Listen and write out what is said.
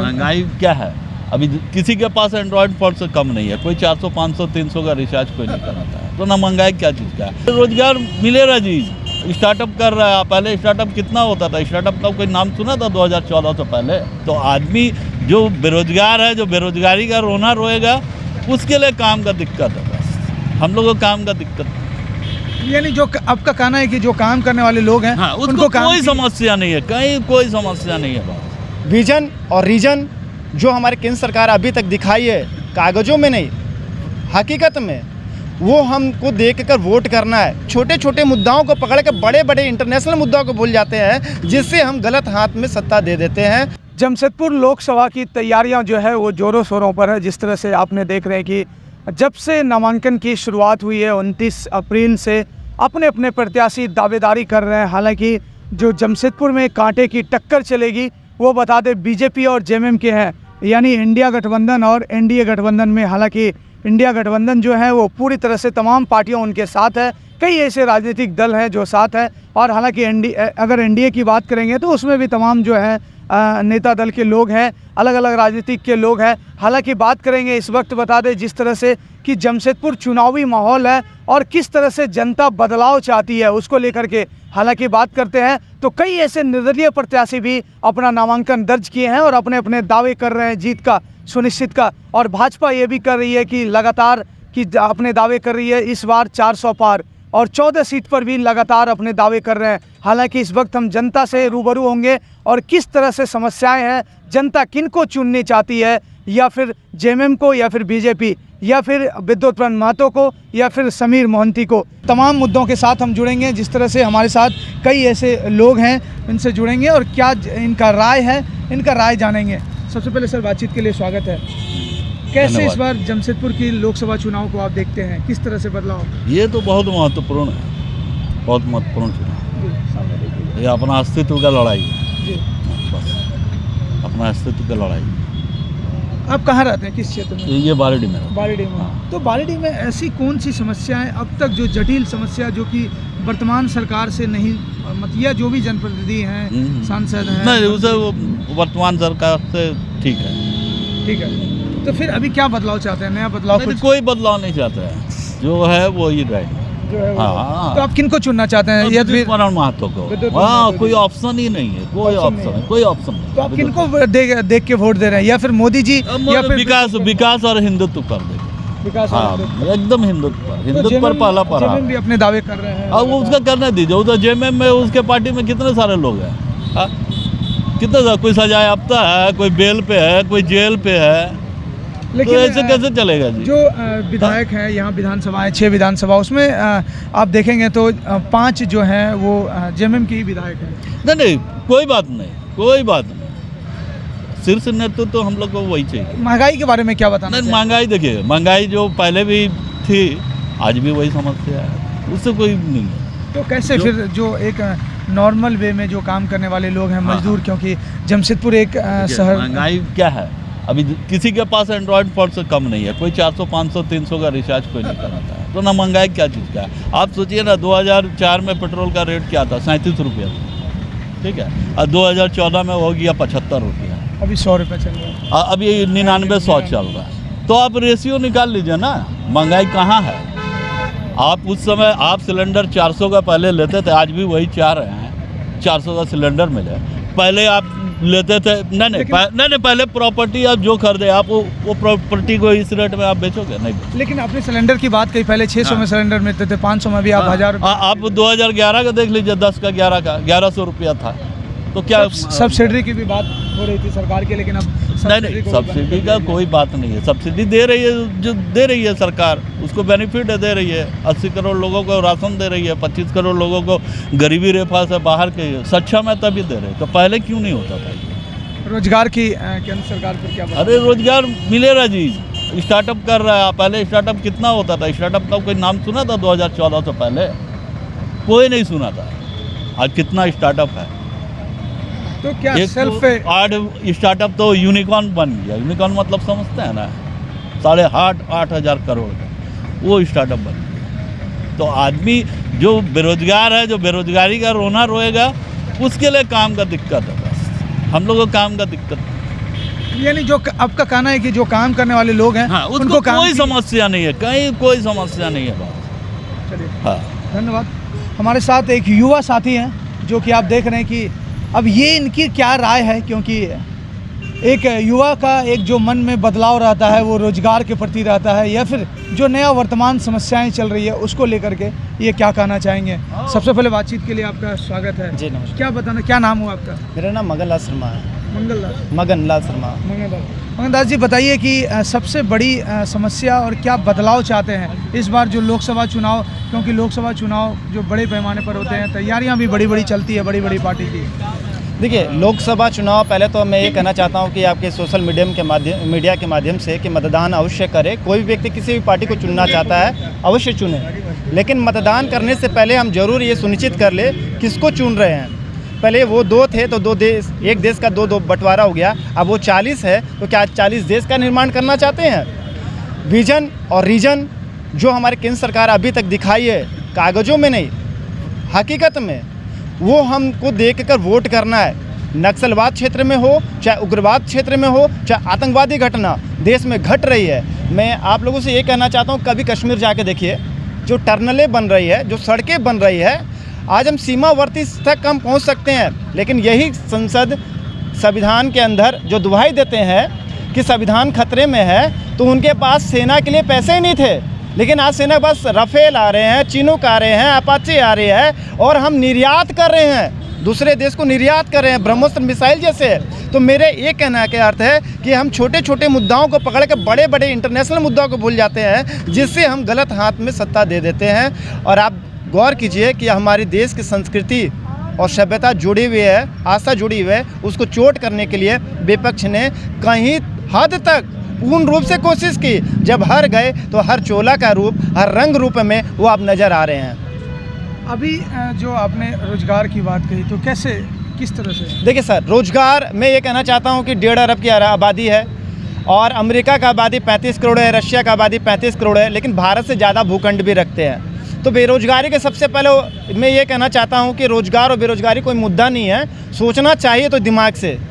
महंगाई क्या है, अभी किसी के पास एंड्रॉयड फ़ोन से कम नहीं है, कोई 400 500 300 का रिचार्ज कोई नहीं कराता है, तो ना महंगाई क्या चीज़ का है। रोजगार मिलेगा जी, स्टार्टअप कर रहा है। पहले स्टार्टअप कितना होता था, स्टार्टअप का कोई नाम सुना था 2014 से पहले? तो आदमी जो बेरोजगार है, जो बेरोजगारी का रोना रोएगा, उसके लिए काम का दिक्कत है। बस हम लोगों को काम का दिक्कत, यानी जो आपका कहना है कि जो काम करने वाले लोग हैं, हाँ, उनको काम कोई समस्या नहीं है, कहीं कोई समस्या नहीं है। बस विजन और रीजन जो हमारे केंद्र सरकार अभी तक दिखाई है, कागज़ों में नहीं हकीकत में, वो हमको देख कर वोट करना है। छोटे छोटे मुद्दाओं को पकड़ के बड़े बड़े इंटरनेशनल मुद्दाओं को भूल जाते हैं, जिससे हम गलत हाथ में सत्ता दे देते हैं। जमशेदपुर लोकसभा की तैयारियां जो है वो ज़ोरों शोरों पर है। जिस तरह से आपने देख रहे हैं कि जब से नामांकन की शुरुआत हुई है 29 अप्रैल से अपने अपने प्रत्याशी दावेदारी कर रहे हैं। हालांकि जो जमशेदपुर में कांटे की टक्कर चलेगी वो बता दें बीजेपी और जेएमएम के हैं, यानी इंडिया गठबंधन और एनडीए गठबंधन में। हालांकि इंडिया गठबंधन जो है वो पूरी तरह से तमाम पार्टियां उनके साथ है, कई ऐसे राजनीतिक दल हैं जो साथ है। और हालांकि अगर एनडीए की बात करेंगे तो उसमें भी तमाम जो है नेता दल के लोग हैं, अलग अलग राजनीतिक के लोग हैं। हालांकि बात करेंगे इस वक्त बता दें जिस तरह से कि जमशेदपुर चुनावी माहौल है और किस तरह से जनता बदलाव चाहती है उसको लेकर के हालांकि बात करते हैं, तो कई ऐसे निर्दलीय प्रत्याशी भी अपना नामांकन दर्ज किए हैं और अपने अपने दावे कर रहे हैं जीत का, सुनिश्चित का। और भाजपा ये भी कर रही है कि लगातार कि अपने दावे कर रही है इस बार 400 पार, और 14 सीट पर भी लगातार अपने दावे कर रहे हैं। हालांकि इस वक्त हम जनता से रूबरू होंगे और किस तरह से समस्याएं हैं, जनता किनको चुननी चाहती है, या फिर जेएमएम को, या फिर बीजेपी, या फिर विद्युत महतो को, या फिर समीर मोहंती को। तमाम मुद्दों के साथ हम जुड़ेंगे। जिस तरह से हमारे साथ कई ऐसे लोग हैं, इनसे जुड़ेंगे और क्या इनका राय है, इनका राय जानेंगे। सबसे पहले सर बातचीत के लिए स्वागत है। कैसे इस बार जमशेदपुर की लोकसभा चुनाव को आप देखते हैं, किस तरह से बदलाव? ये तो बहुत महत्वपूर्ण है, बहुत महत्वपूर्ण चुनाव। ये अपना अस्तित्व का लड़ाई है, बस अपना अस्तित्व का लड़ाई। आप कहाँ रहते हैं, किस क्षेत्र में? ये बारीडी में। बारीडी में। हाँ। तो बारीडी में ऐसी कौन सी समस्याएं अब तक, जो जटिल समस्या जो कि वर्तमान सरकार से नहीं, या जो भी जनप्रतिनिधि हैं, सांसद हैं, नहीं, उसे वर्तमान सरकार से ठीक है। ठीक है, तो फिर अभी क्या बदलाव चाहते हैं, नया बदलाव? नहीं, कोई बदलाव नहीं चाहते हैं, जो है वो ही रहेगा, जो है वो। हाँ। तो आप किनको चुनना चाहते हैं? विद्युत महतो को। हाँ, कोई ऑप्शन ही नहीं है, कोई ऑप्शन, कोई ऑप्शन नहीं। तो आप किनको देख के वोट दे रहे हैं, या फिर मोदी जी, या फिर विकास और हिंदुत्व पर देंगे। विकास? हाँ, एकदम हिंदुत्व पर पहला पड़ा। भी अपने दावे कर रहे हैं, अब उसका करने दीजिए। उधर जेएमएम में उसके पार्टी में कितने सारे लोग हैं, कितने सारे, कोई सजाए याफ्ता है, कोई बेल पे है, कोई जेल पे है, लेकिन तो ऐसे कैसे चलेगा जी? जो विधायक हैं यहाँ विधानसभाएं 6 विधानसभा, उसमें आप देखेंगे तो 5 जो हैं वो जेएमएम के ही विधायक हैं। नहीं, कोई बात नहीं, कोई बात नहीं। शीर्ष नेतृत्व तो हम लोग को वही चाहिए। महंगाई के बारे में क्या बताना? नहीं, महंगाई देखिए, महंगाई जो पहले भी थी आज भी वही समस्या है, उससे कोई नहीं है। तो कैसे फिर जो एक नॉर्मल वे में जो काम करने वाले लोग हैं, मजदूर, क्योंकि जमशेदपुर एक शहर। महंगाई क्या है, अभी किसी के पास एंड्रॉयड फ़ोन से कम नहीं है, कोई 400 500 300 का रिचार्ज कोई नहीं कराता है, तो ना महंगाई क्या चीज़ का है। आप सोचिए ना, 2004 में पेट्रोल का रेट क्या था, 37 रुपया, ठीक है, और 2014 में हो गया 75 रुपया, अभी 100 रुपये चल रहा है, अभी 99-100 चल रहा है। तो आप रेशियो निकाल लीजिए ना, महंगाई कहाँ है। आप उस समय आप सिलेंडर 400 का पहले लेते थे, आज भी वही चाह रहे हैं 400 का सिलेंडर मिले। पहले आप लेते थे, नहीं, पहले प्रॉपर्टी आप जो खरीदे आप वो प्रॉपर्टी को इस रेट में आप बेचोगे नहीं। लेकिन आपने सिलेंडर की बात कही, पहले 600 में सिलेंडर मिलते थे, 500 में भी आप 1000। आप 2011 का देख लीजिए, 10 का 11 का 1100 रुपया था। तो क्या सब्सिडी की भी बात हो रही थी सरकार की, लेकिन अब नहीं, सब्सिडी का कोई बात नहीं है। सब्सिडी दे रही है, जो दे रही है सरकार, उसको बेनिफिट दे रही है। 80 करोड़ लोगों को राशन दे रही है, 25 करोड़ लोगों को गरीबी रेखा से बाहर के सक्षम है, तभी दे रहे। तो पहले क्यों नहीं होता था ये? रोजगार की केंद्र सरकार पर क्या बात? अरे रोजगार मिलेगा जी, स्टार्टअप कर रहा है। पहले स्टार्टअप कितना होता था, स्टार्टअप का कोई नाम सुना था 2014 से पहले? कोई नहीं सुना था। आज कितना स्टार्टअप है। तो क्या सेल्फ आज स्टार्टअप तो यूनिकॉर्न बन गया। यूनिकॉर्न मतलब समझते हैं ना, 8,500 करोड़ का वो स्टार्टअप बन गया। तो आदमी जो बेरोजगार है, जो बेरोजगारी का रोना रोएगा, उसके लिए काम का दिक्कत है। बस हम लोगों को काम का दिक्कत। यानी जो आपका कहना है कि जो काम करने वाले लोग हैं हाँ, उनको उसको काम कोई की- समस्या नहीं है, कहीं कोई समस्या नहीं है बस। चलिए, हाँ धन्यवाद। हमारे साथ एक युवा साथी हैं जो कि आप देख रहे हैं कि अब ये इनकी क्या राय है, क्योंकि एक युवा का एक जो मन में बदलाव रहता है वो रोजगार के प्रति रहता है, या फिर जो नया वर्तमान समस्याएं चल रही है उसको लेकर के ये क्या कहना चाहेंगे। सबसे पहले बातचीत के लिए आपका स्वागत है। जी नमस्कार। क्या बताना, क्या नाम हुआ आपका? मेरा नाम मगनलाल शर्मा है। मंगलदास। मगनलाल शर्मा। मंगलदास जी, बताइए कि सबसे बड़ी समस्या और क्या बदलाव चाहते हैं इस बार जो लोकसभा चुनाव, क्योंकि लोकसभा चुनाव जो बड़े पैमाने पर होते हैं, तैयारियां भी बड़ी बड़ी चलती है बड़ी बड़ी पार्टी की। देखिए, लोकसभा चुनाव पहले तो मैं ये कहना चाहता हूँ कि आपके सोशल मीडिया के माध्यम से कि मतदान अवश्य करें। कोई भी व्यक्ति किसी भी पार्टी को चुनना चाहता है अवश्य चुने, लेकिन मतदान करने से पहले हम जरूर ये सुनिश्चित कर ले किसको चुन रहे हैं। पहले वो 2 थे तो 2 देश, एक देश का 2 बंटवारा हो गया, अब वो 40 है तो क्या 40 देश का निर्माण करना चाहते हैं? विजन और रीजन जो हमारे केंद्र सरकार अभी तक दिखाई है, कागज़ों में नहीं हकीकत में, वो हमको देख कर वोट करना है। नक्सलवाद क्षेत्र में हो, चाहे उग्रवाद क्षेत्र में हो, चाहे आतंकवादी घटना देश में घट रही है। मैं आप लोगों से ये कहना चाहता हूँ, कभी कश्मीर जाके देखिए, जो टर्नलें बन रही है, जो सड़कें बन रही है, आज हम सीमावर्ती तक हम पहुँच सकते हैं, लेकिन यही संसद संविधान के अंदर जो दुहाई देते हैं कि संविधान खतरे में है, तो उनके पास सेना के लिए पैसे ही नहीं थे, लेकिन आज सेना के पास राफेल आ रहे हैं, चिनूक आ रहे हैं, अपाचे आ रहे हैं, और हम निर्यात कर रहे हैं, दूसरे देश को निर्यात कर रहे हैं, ब्रह्मोस्त्र मिसाइल जैसे। तो मेरे ये कहना के अर्थ है कि हम छोटे छोटे मुद्दाओं को पकड़ के बड़े बड़े इंटरनेशनल मुद्दाओं को भूल जाते हैं, जिससे हम गलत हाथ में सत्ता दे देते हैं। और आप गौर कीजिए कि हमारे देश की संस्कृति और सभ्यता जुड़ी हुई है, आस्था जुड़ी हुई है, उसको चोट करने के लिए विपक्ष ने कहीं हद तक पूर्ण रूप से कोशिश की। जब हर गए तो हर चोला का रूप, हर रंग रूप में वो आप नज़र आ रहे हैं। अभी जो आपने रोजगार की बात कही, तो कैसे, किस तरह से? देखिए सर, रोजगार मैं ये कहना चाहता हूँ कि 1.5 अरब की आबादी है, और अमेरिका का आबादी 35 करोड़ है, रशिया का आबादी 35 करोड़ है, लेकिन भारत से ज़्यादा भूखंड भी रखते हैं। तो बेरोजगारी के सबसे पहले मैं ये कहना चाहता हूँ कि रोजगार और बेरोजगारी कोई मुद्दा नहीं है, सोचना चाहिए तो दिमाग से।